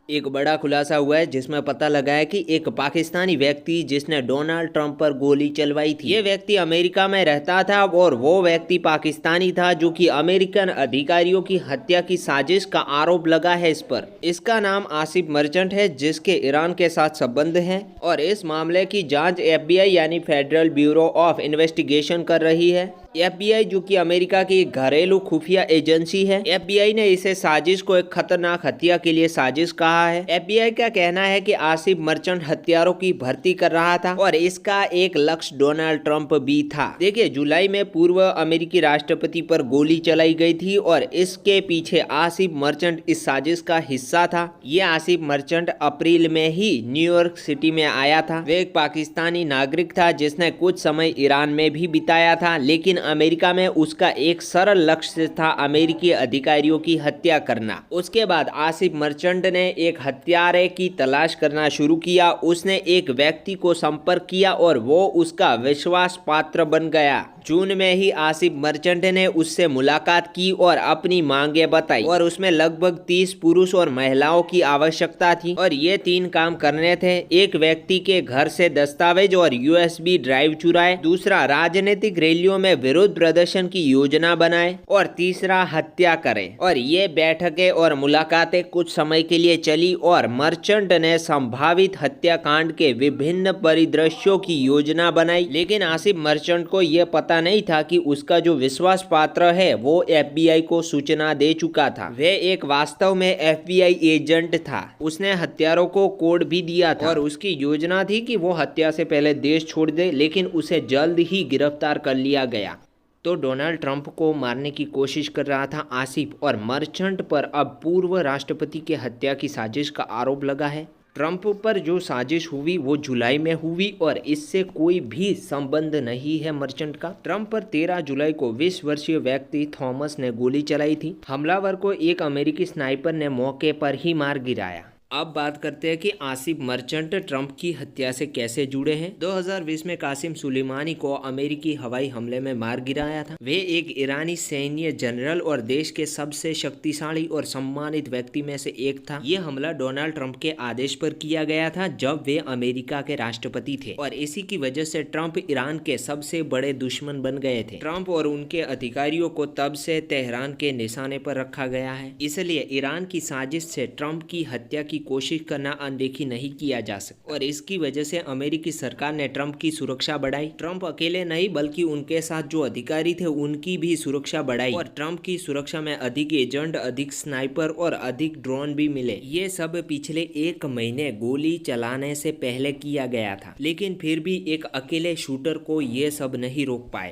एक बड़ा खुलासा हुआ है जिसमें पता लगा है कि एक पाकिस्तानी व्यक्ति जिसने डोनाल्ड ट्रंप पर गोली चलवाई थी, ये व्यक्ति अमेरिका में रहता था और वो व्यक्ति पाकिस्तानी था जो कि अमेरिकन अधिकारियों की हत्या की साजिश का आरोप लगा है इस पर। इसका नाम आसिफ मर्चेंट है जिसके ईरान के साथ संबंध है और इस मामले की जांच FBI यानी फेडरल ब्यूरो ऑफ इन्वेस्टिगेशन कर रही है। FBI जो कि अमेरिका की एक घरेलू खुफिया एजेंसी है। FBI ने इसे साजिश को एक खतरनाक हत्या के लिए साजिश कहा है। FBI का कहना है कि आसिफ मर्चेंट हथियारों की भर्ती कर रहा था और इसका एक लक्ष्य डोनाल्ड ट्रंप भी था। देखिए, जुलाई में पूर्व अमेरिकी राष्ट्रपति पर गोली चलाई गई थी और इसके पीछे आसिफ मर्चेंट इस साजिश का हिस्सा था। ये आसिफ मर्चेंट अप्रैल में ही न्यूयॉर्क सिटी में आया था। वे एक पाकिस्तानी नागरिक था जिसने कुछ समय ईरान में भी बिताया था, लेकिन अमेरिका में उसका एक सरल लक्ष्य था अमेरिकी अधिकारियों की हत्या करना। उसके बाद आसिफ मर्चेंट ने एक हत्यारे की तलाश करना शुरू किया। उसने एक व्यक्ति को संपर्क किया और वो उसका विश्वास पात्र बन गया। जून में ही आसिफ मर्चेंट ने उससे मुलाकात की और अपनी मांगे बताई और उसमें लगभग 30 पुरुष और महिलाओं की आवश्यकता थी और ये 3 काम करने थे। एक व्यक्ति के घर से दस्तावेज और USB ड्राइव चुराए, दूसरा राजनीतिक रैलियों में विरोध प्रदर्शन की योजना बनाए और तीसरा हत्या करे। और ये बैठकें और मुलाकातें कुछ समय के लिए चली और मर्चेंट ने संभावित हत्याकांड के विभिन्न परिदृश्यों की योजना बनाई, लेकिन आसिफ मर्चेंट को यह पता नहीं था कि उसका जो विश्वास पात्र है वो FBI को सूचना दे चुका था। वह एक वास्तव में FBI एजेंट था। उसने हत्यारों को कोड भी दिया था और उसकी योजना थी कि वो हत्या से पहले देश छोड़ दे, लेकिन उसे जल्द ही गिरफ्तार कर लिया गया। तो डोनाल्ड ट्रंप को मारने की कोशिश कर रहा था आसिफ, और मर्चेंट पर अब पूर्व राष्ट्रपति के हत्या की साजिश का आरोप लगा है। ट्रंप पर जो साजिश हुई वो जुलाई में हुई और इससे कोई भी संबंध नहीं है मर्चेंट का। ट्रंप पर 13 जुलाई को 20 वर्षीय व्यक्ति थॉमस ने गोली चलाई थी। हमलावर को एक अमेरिकी स्नाइपर ने मौके पर ही मार गिराया। अब बात करते हैं कि आसिफ मर्चेंट ट्रंप की हत्या से कैसे जुड़े हैं। 2020 में कासिम सुलेमानी को अमेरिकी हवाई हमले में मार गिराया था। वे एक ईरानी सैन्य जनरल और देश के सबसे शक्तिशाली और सम्मानित व्यक्ति में से एक था। ये हमला डोनाल्ड ट्रंप के आदेश पर किया गया था जब वे अमेरिका के राष्ट्रपति थे और इसी की वजह से ट्रंप ईरान के सबसे बड़े दुश्मन बन गए थे। ट्रंप और उनके अधिकारियों को तब से तेहरान के निशाने पर रखा गया है, इसलिए ईरान की साजिश से ट्रंप की हत्या की कोशिश करना अनदेखी नहीं किया जा सकता और इसकी वजह से अमेरिकी सरकार ने ट्रंप की सुरक्षा बढ़ाई। ट्रंप अकेले नहीं बल्कि उनके साथ जो अधिकारी थे उनकी भी सुरक्षा बढ़ाई और ट्रंप की सुरक्षा में अधिक एजेंट, अधिक स्नाइपर और अधिक ड्रोन भी मिले। ये सब पिछले 1 महीने गोली चलाने से पहले किया गया था, लेकिन फिर भी एक अकेले शूटर को ये सब नहीं रोक पाए।